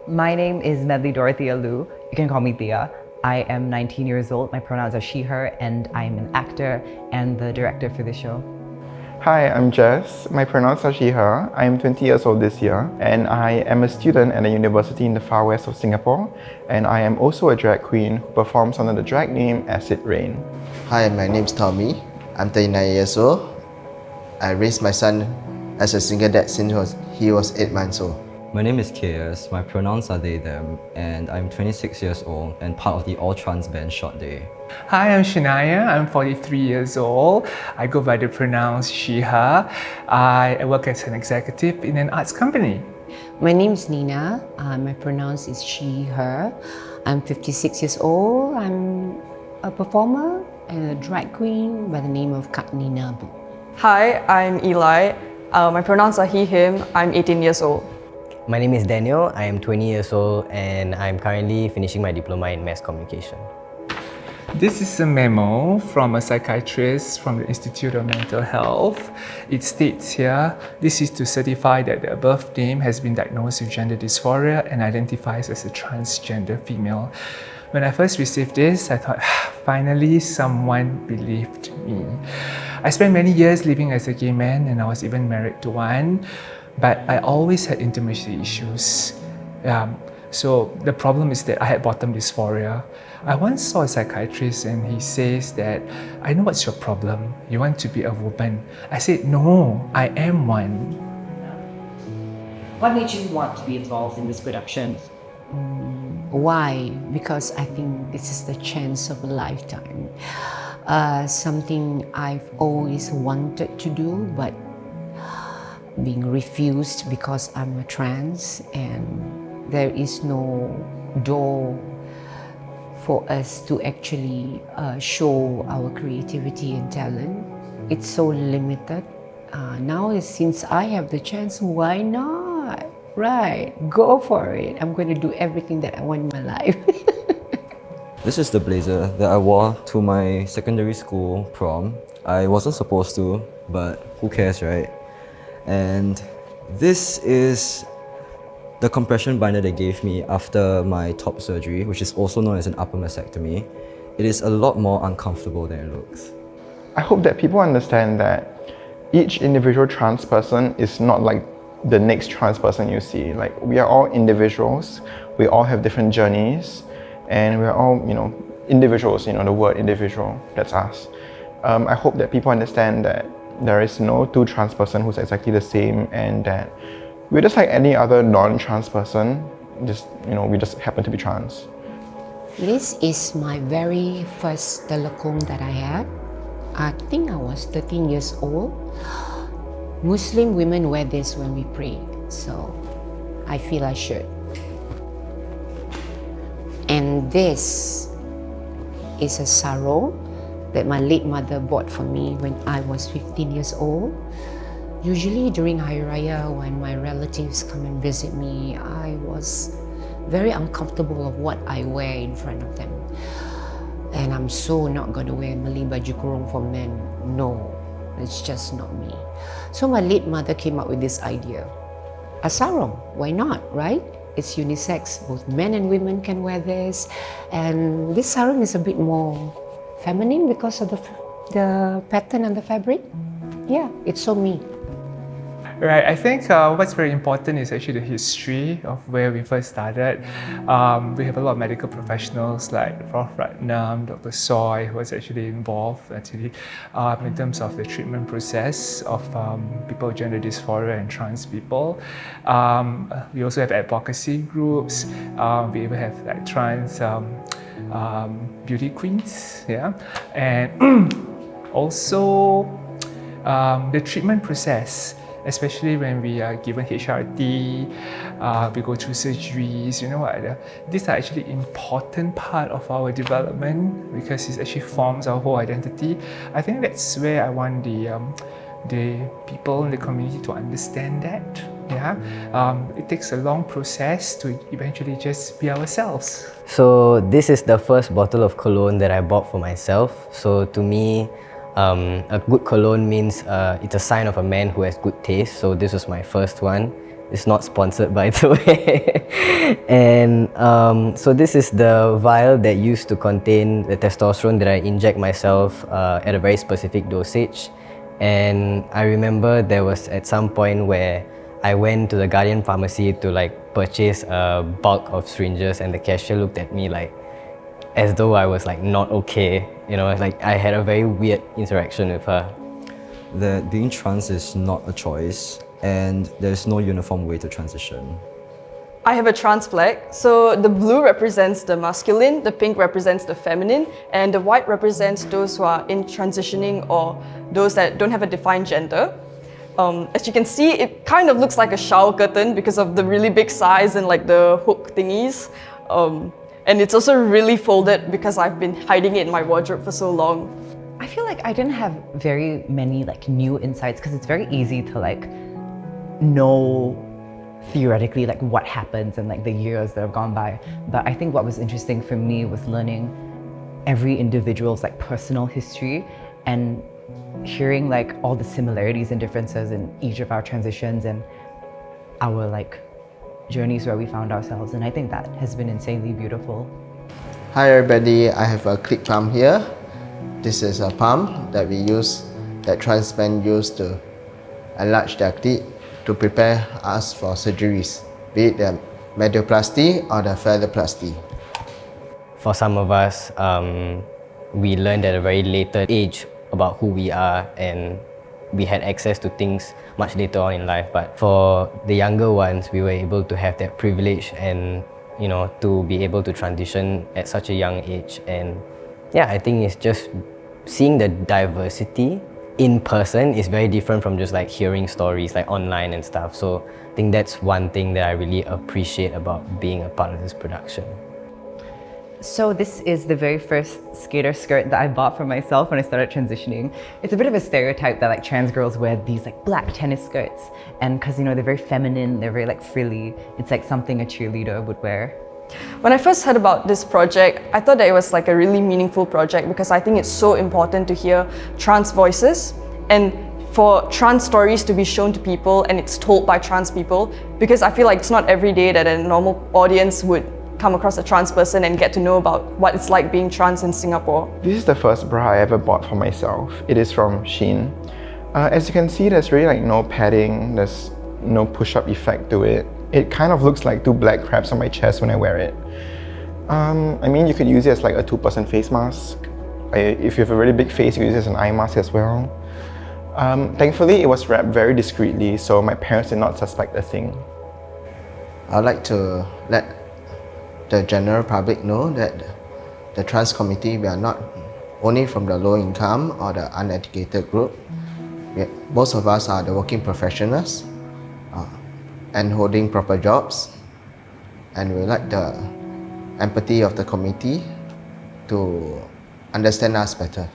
My name is Medley Dorothea Liu. You can call me Thea. I am 19 years old. My pronouns are she, her, and I'm an actor and the director for the show. Hi, I'm Jess. My pronouns are she, her. I am 20 years old this year, and I am a student at a university in the far west of Singapore, and I am also a drag queen who performs under the drag name Acid Rain. Hi, my name's Tommy. I'm 39 years old. I raised my son as a single dad since he was 8 months old. My name is KS, my pronouns are they, them, and I'm 26 years old and part of the all-trans band Short Day. Hi, I'm Shania. I'm 43 years old. I go by the pronouns she, her. I work as an executive in an arts company. My name is Nina. My pronouns is she, her. I'm 56 years old. I'm a performer and a drag queen by the name of Nina. Hi, I'm Eli. My pronouns are he, him. I'm 18 years old. My name is Daniel. I am 20 years old and I'm currently finishing my diploma in mass communication. This is a memo from a psychiatrist from the Institute of Mental Health. It states here, this is to certify that the above name has been diagnosed with gender dysphoria and identifies as a transgender female. When I first received this, I thought, finally someone believed me. I spent many years living as a gay man and I was even married to one, but I always had intimacy issues. So the problem is that I had bottom dysphoria. I once saw a psychiatrist and he says that, I know what's your problem. You want to be a woman. I said, no, I am one. What made you want to be involved in this production? Why? Because I think this is the chance of a lifetime. Something I've always wanted to do, but being refused because I'm a trans and there is no door for us to actually show our creativity and talent. It's so limited. Now, since I have the chance, why not? Right, go for it. I'm going to do everything that I want in my life. This is the blazer that I wore to my secondary school prom. I wasn't supposed to, but who cares, right? And this is the compression binder they gave me after my top surgery, which is also known as an upper mastectomy. It is a lot more uncomfortable than it looks. I hope that people understand that each individual trans person is not like the next trans person you see. Like, we are all individuals, we all have different journeys, and we're all, individuals, the word individual, that's us. I hope that people understand that there is no two trans person who's exactly the same and that we're just like any other non-trans person, we just happen to be trans. This is my very first telecom that I had. I think I was 13 years old. Muslim women wear this when we pray, so I feel I should. And this is a sarong that my late mother bought for me when I was 15 years old. Usually during Hari Raya, when my relatives come and visit me, I was very uncomfortable of what I wear in front of them. And I'm so not going to wear Malay baju kurung for men. No, it's just not me. So my late mother came up with this idea. A sarong, why not, right? It's unisex, both men and women can wear this. And this sarong is a bit more feminine because of the pattern and the fabric. Yeah, it's so me. Right, I think what's very important is actually the history of where we first started. We have a lot of medical professionals like Prof. Ratnam, Dr. Soy, who was actually involved in terms of the treatment process of people with gender dysphoria and trans people. We also have advocacy groups. We even have like trans beauty queens, yeah, and also the treatment process. Especially when we are given HRT, we go through surgeries, these are actually important part of our development because it actually forms our whole identity. I think that's where I want the people in the community to understand that. It takes a long process to eventually just be ourselves. So this is the first bottle of cologne that I bought for myself. So to me, a good cologne means it's a sign of a man who has good taste. So this was my first one. It's not sponsored, by the way. And so this is the vial that used to contain the testosterone that I inject myself at a very specific dosage. And I remember there was at some point where I went to the Guardian pharmacy to like purchase a bulk of syringes, and the cashier looked at me like as though I was like not okay. You know, like I had a very weird interaction with her. That being trans is not a choice, and there's no uniform way to transition. I have a trans flag. So the blue represents the masculine, the pink represents the feminine, and the white represents those who are in transitioning or those that don't have a defined gender. As you can see, it kind of looks like a shower curtain because of the really big size and like the hook thingies. And it's also really folded because I've been hiding it in my wardrobe for so long. I feel like I didn't have very many like new insights because it's very easy to like know theoretically like what happens in like the years that have gone by. But I think what was interesting for me was learning every individual's like personal history and hearing like all the similarities and differences in each of our transitions and our like journeys where we found ourselves. And I think that has been insanely beautiful. Hi everybody, I have a clip pump here. This is a pump that we use, that trans men use to enlarge their clit to prepare us for surgeries, be it the medioplasty or the phalloplasty. For some of us, we learned at a very later age about who we are, and we had access to things much later on in life. But for the younger ones, we were able to have that privilege and, you know, to be able to transition at such a young age. And yeah, I think it's just seeing the diversity in person is very different from just like hearing stories like online and stuff. So I think that's one thing that I really appreciate about being a part of this production. So this is the very first skater skirt that I bought for myself when I started transitioning. It's a bit of a stereotype that like trans girls wear these like black tennis skirts, and because you know they're very feminine, they're very like frilly. It's like something a cheerleader would wear. When I first heard about this project, I thought that it was like a really meaningful project because I think it's so important to hear trans voices and for trans stories to be shown to people and it's told by trans people, because I feel like it's not every day that a normal audience would come across a trans person and get to know about what it's like being trans in Singapore. This is the first bra I ever bought for myself. It is from Shein. As you can see, there's really like no padding, there's no push-up effect to it. It kind of looks like two black crabs on my chest when I wear it. I mean, you could use it as like a two-person face mask. If you have a really big face, you could use it as an eye mask as well. Thankfully, it was wrapped very discreetly, so my parents did not suspect a thing. I'd like to let the general public know that the trans community, we are not only from the low income or the uneducated group. Most of us are the working professionals and holding proper jobs, and we like the empathy of the community to understand us better.